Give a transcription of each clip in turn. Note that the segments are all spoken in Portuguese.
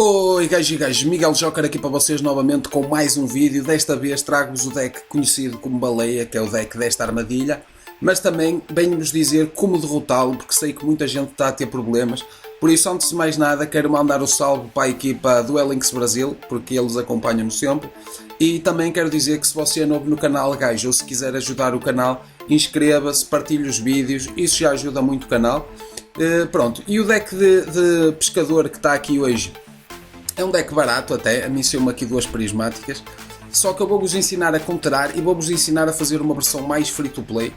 Oi gajos e gajos, Miguel Joker aqui para vocês novamente com mais um vídeo. Desta vez trago-vos o deck conhecido como Baleia, que é o deck desta armadilha, mas também venho-vos dizer como derrotá-lo, porque sei que muita gente está a ter problemas. Por isso, antes de mais nada, quero mandar o salve para a equipa do Elinks Brasil, porque eles acompanham-me sempre. E também quero dizer que se você é novo no canal, gajo, ou se quiser ajudar o canal, inscreva-se, partilhe os vídeos, isso já ajuda muito o canal. Pronto, e o deck de pescador que está aqui hoje é um deck barato até, a mim saiu-me aqui duas prismáticas, só que eu vou-vos ensinar a counterar e vou-vos ensinar a fazer uma versão mais free to play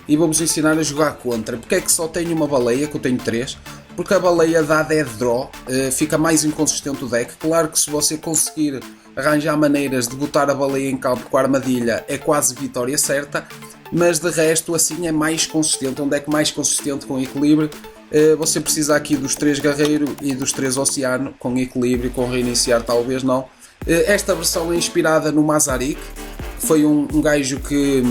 e vou-vos ensinar a jogar contra. Porque é que só tenho uma baleia, que eu tenho 3? Porque a baleia dá dead draw, fica mais inconsistente o deck. Claro que se você conseguir arranjar maneiras de botar a baleia em campo com a armadilha é quase vitória certa, mas de resto assim é mais consistente, é um deck mais consistente com equilíbrio. Você precisa aqui dos 3 guerreiro e dos 3 oceano, com equilíbrio, com reiniciar talvez não. Esta versão é inspirada no Mazarik, que foi um gajo que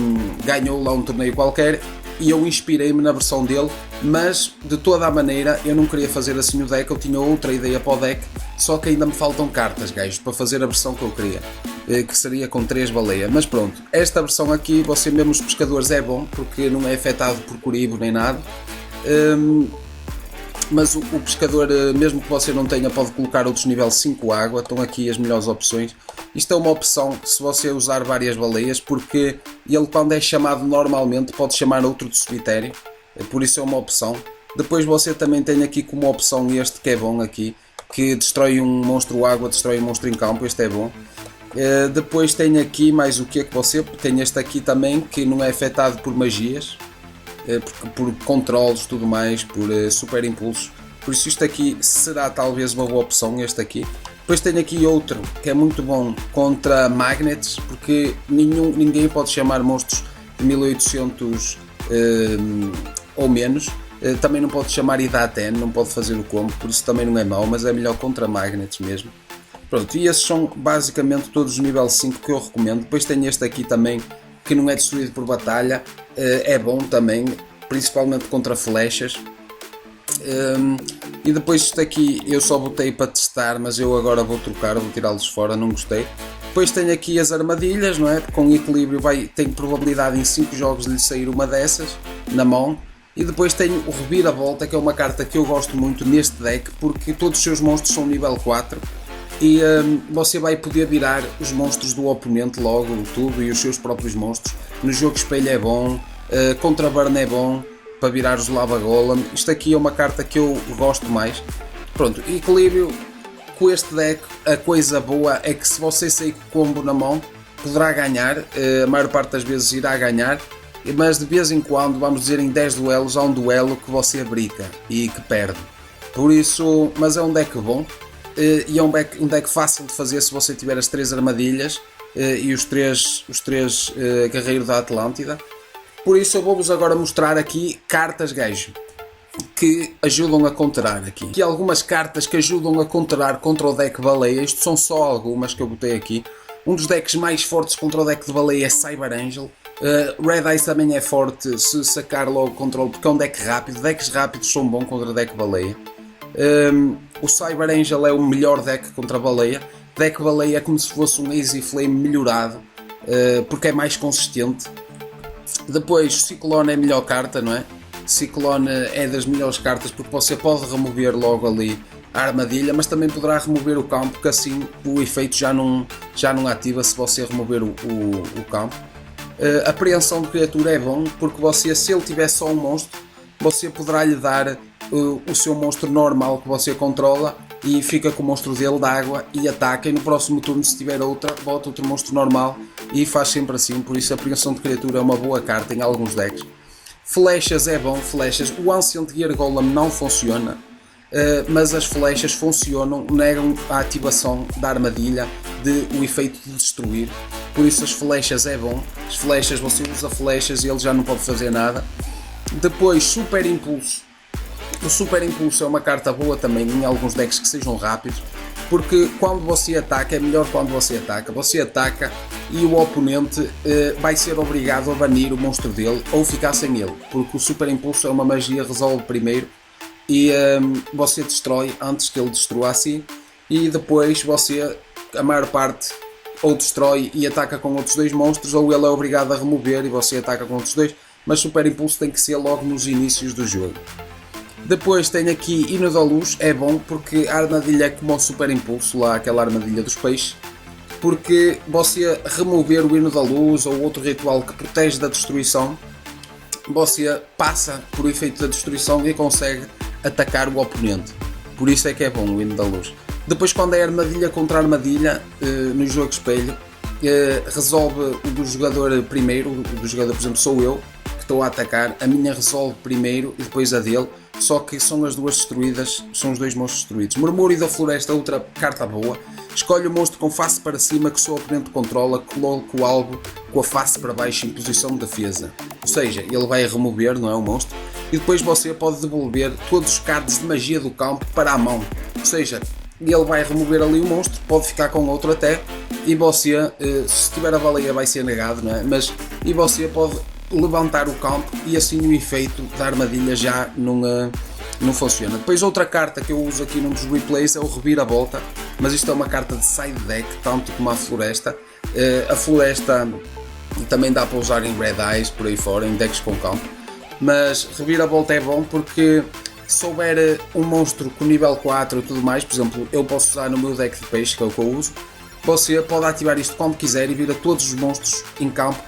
ganhou lá um torneio qualquer, e eu inspirei-me na versão dele, mas de toda a maneira eu não queria fazer assim o deck, eu tinha outra ideia para o deck, só que ainda me faltam cartas, gajos, para fazer a versão que eu queria, que seria com 3 baleias. Mas pronto, esta versão aqui, você mesmo os pescadores é bom, porque não é afetado por coribo nem nada. Mas o pescador, mesmo que você não tenha, pode colocar outros nível 5 água. Estão aqui as melhores opções. Isto é uma opção se você usar várias baleias, porque ele, quando é chamado normalmente, pode chamar outro de cemitério, por isso é uma opção. Depois você também tem aqui como opção este que é bom aqui, que destrói um monstro água, destrói um monstro em campo. Este é bom. Depois tem aqui mais o que é que você tem, este aqui também, que não é afetado por magias, por controles, tudo mais, por super impulsos. Por isso isto aqui será talvez uma boa opção, este aqui. Depois tenho aqui outro que é muito bom contra magnets, porque ninguém pode chamar monstros de 1800 ou menos. Também não pode chamar Idaten, não pode fazer o combo, por isso também não é mau, mas é melhor contra magnets mesmo. Pronto, e esses são basicamente todos os nível 5 que eu recomendo. Depois tenho este aqui também, que não é destruído por batalha, é bom também, principalmente contra flechas. E depois isto aqui eu só botei para testar, mas eu agora vou trocar, vou tirá-los fora, não gostei. Depois tenho aqui as armadilhas, não é? Com equilíbrio tem probabilidade em 5 jogos de lhe sair uma dessas na mão. E depois tenho o Reviravolta, que é uma carta que eu gosto muito neste deck, porque todos os seus monstros são nível 4. E você vai poder virar os monstros do oponente logo, tudo, e os seus próprios monstros. No jogo espelho é bom, contra burn é bom, para virar os Lava Golem. Isto aqui é uma carta que eu gosto mais. Pronto, equilíbrio com este deck, a coisa boa é que se você sair com o combo na mão, poderá ganhar, a maior parte das vezes irá ganhar, mas de vez em quando, vamos dizer em 10 duelos, há um duelo que você brinca e que perde. Por isso, mas é um deck bom. E é um deck fácil de fazer se você tiver as 3 armadilhas e os 3 guerreiros da Atlântida. Por isso eu vou-vos agora mostrar aqui cartas, gajo, que ajudam a counterar aqui. Aqui algumas cartas que ajudam a counterar contra o deck baleia. Isto são só algumas que eu botei aqui. Um dos decks mais fortes contra o deck de baleia é Cyber Angel. Red Ice também é forte se sacar logo controle, porque é um deck rápido. Decks rápidos são bons contra o deck baleia. O Cyber Angel é o melhor deck contra a baleia. Deck baleia é como se fosse um Easy Flame melhorado, porque é mais consistente. Depois o Ciclone é a melhor carta, não é? Ciclone é das melhores cartas, porque você pode remover logo ali a armadilha, mas também poderá remover o campo, porque assim o efeito já não ativa se você remover o campo. A apreensão de criatura é bom, porque você, se ele tiver só um monstro, você poderá lhe dar o seu monstro normal que você controla e fica com o monstro dele de água e ataca, e no próximo turno, se tiver outra, bota outro monstro normal e faz sempre assim. Por isso a apreensão de criatura é uma boa carta em alguns decks. Flechas é bom, flechas. O Ancient Gear Golem não funciona, mas as flechas funcionam, negam a ativação da armadilha, o efeito de destruir. Por isso as flechas é bom. As flechas, você usa flechas e ele já não pode fazer nada. Depois Super Impulso. O Super Impulso é uma carta boa também em alguns decks que sejam rápidos, porque quando você ataca, é melhor quando você ataca e o oponente vai ser obrigado a banir o monstro dele ou ficar sem ele, porque o Super Impulso é uma magia, resolve primeiro e você destrói antes que ele destrua assim. e depois você, a maior parte, ou destrói e ataca com outros 2 monstros, ou ele é obrigado a remover e você ataca com outros 2, mas Super Impulso tem que ser logo nos inícios do jogo. Depois tem aqui Hino da Luz, é bom porque a armadilha é como o Super Impulso, lá aquela armadilha dos peixes, porque você remover o Hino da Luz ou outro ritual que protege da destruição, você passa por efeito da destruição e consegue atacar o oponente. Por isso é que é bom o Hino da Luz. Depois, quando é armadilha contra armadilha, no jogo espelho, resolve o do jogador primeiro, o do jogador, por exemplo, sou eu, que estou a atacar, a minha resolve primeiro e depois a dele, só que são as duas destruídas, são os 2 monstros destruídos. Murmúrio da Floresta, outra carta boa. Escolhe o monstro com face para cima que o seu oponente controla, coloca o alvo com a face para baixo em posição de defesa. Ou seja, ele vai remover, não é, o monstro, e depois você pode devolver todos os cards de magia do campo para a mão. Ou seja, ele vai remover ali o monstro, pode ficar com outro até, e você, se tiver a baleia vai ser negado, não é? Mas, e você pode levantar o campo e assim o efeito da armadilha já não funciona. Depois outra carta que eu uso aqui num dos replays é o Reviravolta, mas isto é uma carta de side deck, tanto como a Floresta. A Floresta também dá para usar em Red Eyes, por aí fora, em decks com campo, mas Reviravolta é bom porque se houver um monstro com nível 4 e tudo mais, por exemplo, eu posso usar no meu deck de peixe, que é o que eu uso, você pode ativar isto quando quiser e vira todos os monstros em campo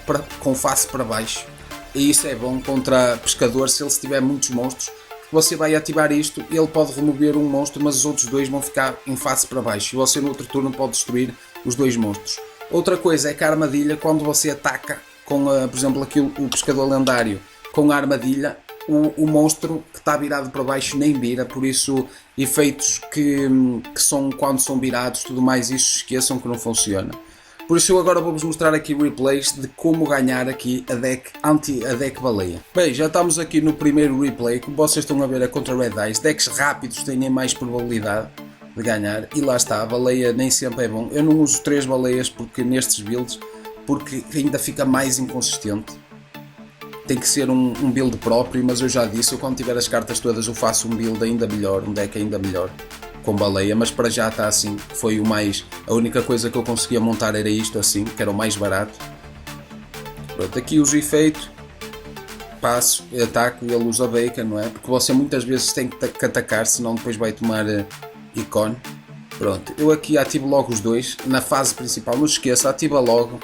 com face para baixo. E isso é bom contra pescador, se ele tiver muitos monstros, você vai ativar isto, ele pode remover um monstro, mas os outros 2 vão ficar em face para baixo, e você no outro turno pode destruir os 2 monstros. Outra coisa é que a armadilha, quando você ataca com, por exemplo, aqui o pescador lendário, com a armadilha, o monstro que está virado para baixo nem vira, por isso efeitos que são quando são virados, tudo mais, isso esqueçam que não funciona. Por isso eu agora vou-vos mostrar aqui replays de como ganhar aqui a deck baleia. Bem, já estamos aqui no primeiro replay, como vocês estão a ver é contra Red Eyes, decks rápidos têm mais probabilidade de ganhar, e lá está, a baleia nem sempre é bom. Eu não uso 3 baleias porque nestes builds, porque ainda fica mais inconsistente. Tem que ser um build próprio, mas eu já disse, eu quando tiver as cartas todas eu faço um build ainda melhor, um deck ainda melhor com baleia, mas para já está assim, foi a única coisa que eu conseguia montar era isto assim, que era o mais barato. Pronto, aqui uso efeito, passo, ataco e ele usa bacon, não é? Porque você muitas vezes tem que atacar, senão depois vai tomar icone. Pronto, eu aqui ativo logo os 2, na fase principal, não se esqueça, ativa logo,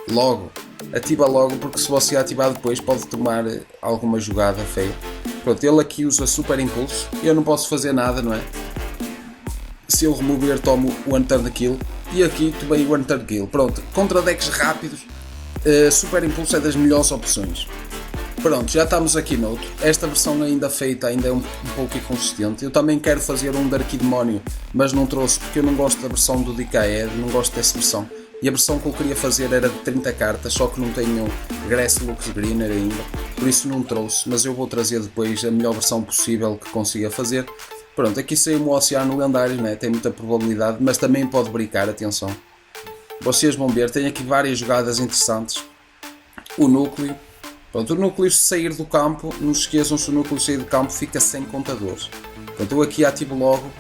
porque se você ativar depois pode tomar alguma jogada feia. Pronto, ele aqui usa Super Impulso, eu não posso fazer nada, não é? Se eu remover tomo o One-Turn Kill, e aqui tomei o One-Turn Kill. Pronto, contra decks rápidos, Super Impulso é das melhores opções. Pronto, já estamos aqui noutro. Esta versão ainda feita ainda é um pouco inconsistente. Eu também quero fazer um Dark Demónio, mas não trouxe porque eu não gosto da versão do DKE, não gosto dessa versão. E a versão que eu queria fazer era de 30 cartas, só que não tenho Grasslux Greener ainda, por isso não trouxe, mas eu vou trazer depois a melhor versão possível que consiga fazer. Pronto, aqui saiu um Oceano Lendário, né? Tem muita probabilidade, mas também pode brincar, atenção. Vocês vão ver, tem aqui várias jogadas interessantes. O núcleo. Pronto, o núcleo se sair do campo, não se esqueçam, se o núcleo sair do campo fica sem contadores. Portanto, eu aqui ativo logo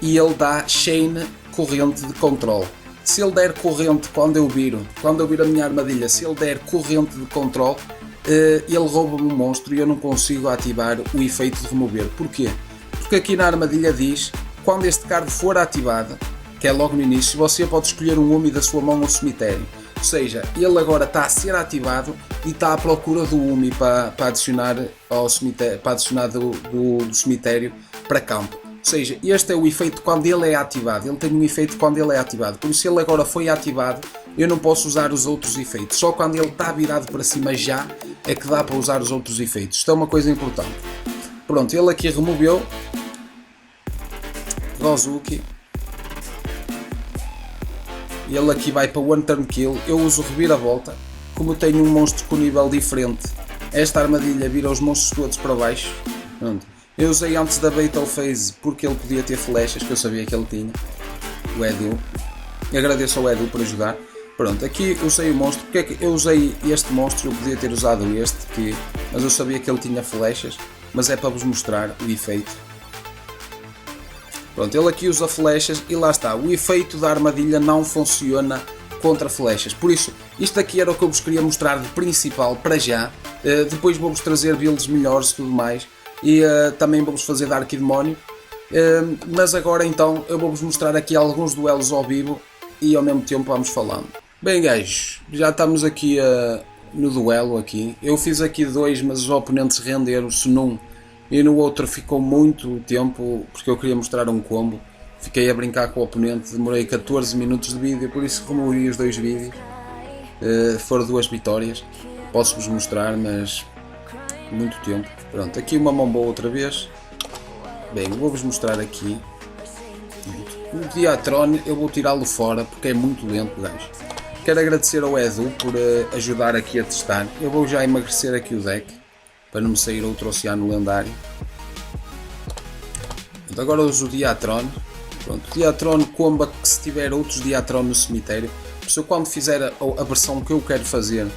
e ele dá chain corrente de controle. Se ele der corrente quando eu viro a minha armadilha, se ele der corrente de controle, ele rouba-me um monstro e eu não consigo ativar o efeito de remover. Porquê? Porque aqui na armadilha diz, quando este card for ativado, que é logo no início, você pode escolher um Umi da sua mão ao cemitério. Ou seja, ele agora está a ser ativado e está à procura do Umi para adicionar ao cemitério, para adicionar do cemitério para campo. Ou seja, este é o efeito quando ele é ativado, ele tem um efeito quando ele é ativado, por isso ele agora foi ativado, eu não posso usar os outros efeitos, só quando ele está virado para cima já é que dá para usar os outros efeitos, isto é uma coisa importante. Pronto, ele aqui removeu, Rozuki, ele aqui vai para One Turn Kill, eu uso Reviravolta, como tenho um monstro com nível diferente, esta armadilha vira os monstros todos para baixo, pronto. Eu usei antes da Battle Phase porque ele podia ter flechas, que eu sabia que ele tinha. O Edu. Agradeço ao Edu por ajudar. Pronto, aqui usei o monstro. Porque é que eu usei este monstro? Eu podia ter usado este aqui, mas eu sabia que ele tinha flechas. Mas é para vos mostrar o efeito. Pronto, ele aqui usa flechas e lá está, o efeito da armadilha não funciona contra flechas, por isso isto aqui era o que eu vos queria mostrar de principal para já. Depois vou-vos trazer builds melhores e tudo mais, e também vou-vos fazer Dark Demónio, mas agora então eu vou-vos mostrar aqui alguns duelos ao vivo e ao mesmo tempo vamos falando. Bem gajos, já estamos aqui no duelo aqui, eu fiz aqui 2, mas os oponentes renderam-se num e no outro ficou muito tempo porque eu queria mostrar um combo. Fiquei a brincar com o oponente, demorei 14 minutos de vídeo, por isso removi os 2 vídeos. Foram 2 vitórias, posso-vos mostrar, mas muito tempo. Pronto, aqui uma mão boa outra vez. Bem, vou-vos mostrar aqui. O Diatron eu vou tirá-lo fora porque é muito lento, gajo. Quero agradecer ao Edu por ajudar aqui a testar. Eu vou já emagrecer aqui o deck para não me sair outro oceano lendário. Pronto, agora uso o Diatron. Pronto, o Diatron comba que se tiver outros Diatron no cemitério. Se eu quando fizer a versão que eu quero fazer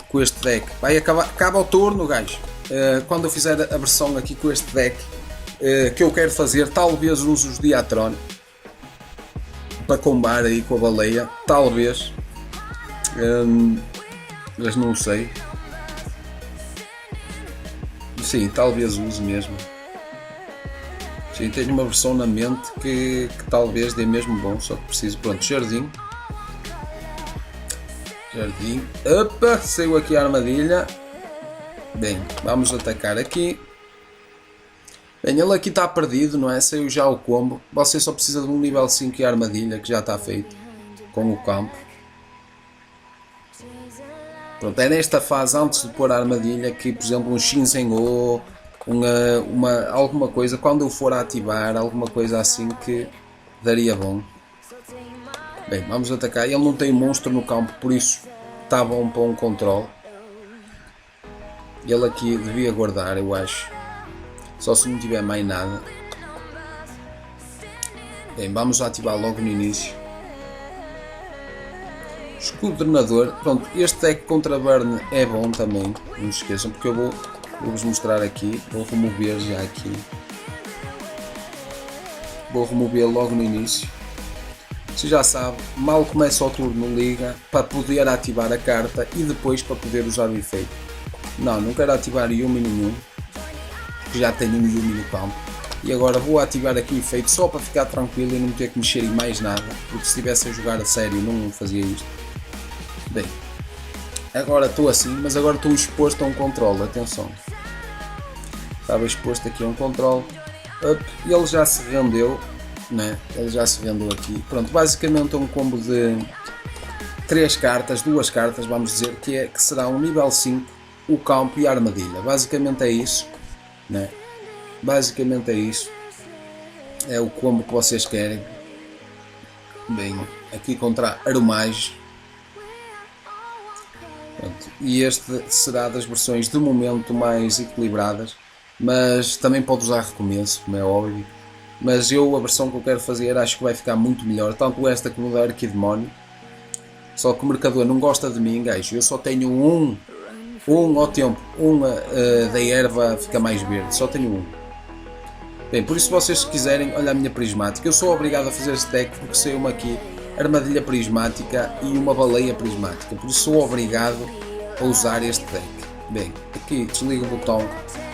com este deck, vai acaba o turno, gajo. Quando eu fizer a versão aqui com este deck que eu quero fazer, talvez use os Diatron para combar aí com a baleia, talvez, mas não sei. Sim, talvez use mesmo. Sim, tenho uma versão na mente que talvez dê mesmo bom, só que preciso. Pronto, jardim. Opa, saiu aqui a armadilha. Bem, vamos atacar aqui. Bem, ele aqui está perdido, não é? Saiu já o combo. Você só precisa de um nível 5 e a armadilha, que já está feito com o campo. Pronto, é nesta fase, antes de pôr a armadilha, que por exemplo um Shinzen-O, alguma coisa, quando eu for a ativar, alguma coisa assim que daria bom. Bem, vamos atacar. Ele não tem monstro no campo, por isso está bom para um controle. Ele aqui devia guardar, eu acho. Só se não tiver mais nada. Bem, vamos ativar logo no início. Esquadronador. Pronto, este deck contra Burn é bom também. Não se esqueçam, porque eu vou-vos mostrar aqui. Vou remover já aqui. Vou remover logo no início. Você já sabe, mal começa o turno liga para poder ativar a carta e depois para poder usar o efeito. Não quero ativar Yumi nenhum, porque já tenho um Yumi no campo. E agora vou ativar aqui o efeito só para ficar tranquilo e não ter que mexer em mais nada, porque se estivesse a jogar a sério não fazia isto. Bem, agora estou assim, mas agora estou exposto a um controle, atenção. Estava exposto aqui a um controle. E ele já se rendeu. Né? Ele já se vendeu aqui. Pronto, basicamente é um combo de 3 cartas, 2 cartas, vamos dizer, que será um nível 5, o campo e a armadilha. Basicamente é isso, né? Basicamente é isso. É o combo que vocês querem. Bem, aqui contra Aromage. Pronto, e este será das versões de momento mais equilibradas, mas também pode usar recomeço, como é óbvio. Mas eu, a versão que eu quero fazer, acho que vai ficar muito melhor, tanto esta como da Arquidemónio. Só que o mercador não gosta de mim, gajo. Eu só tenho um ao tempo, da erva fica mais verde, só tenho um. Bem, por isso vocês se quiserem, olha a minha prismática. Eu sou obrigado a fazer este deck porque saiu-me aqui armadilha prismática e uma baleia prismática. Por isso sou obrigado a usar este deck. Bem, aqui desligo o botão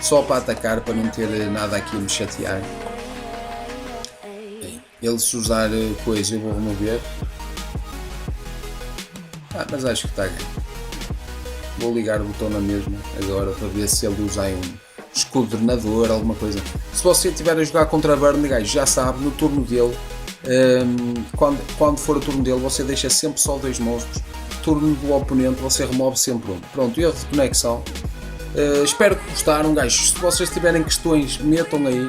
só para atacar, para não ter nada aqui a me chatear. Ele se usar coisa eu vou remover. Mas acho que está ganho. Vou ligar o botão na mesma agora para ver se ele usar um esquadronador, alguma coisa. Se você estiver a jogar contra Burn, gajo, já sabe, no turno dele, quando for o turno dele, você deixa sempre só 2 monstros. Turno do oponente, você remove sempre um. Pronto, erro de conexão. Espero que gostaram, gajos. Se vocês tiverem questões, metam aí.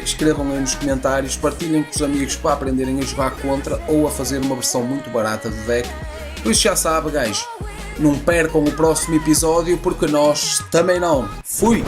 Escrevam aí nos comentários, partilhem com os amigos para aprenderem a jogar contra ou a fazer uma versão muito barata do deck. Por isso já sabe, gajo, não percam o próximo episódio porque nós também não. Fui!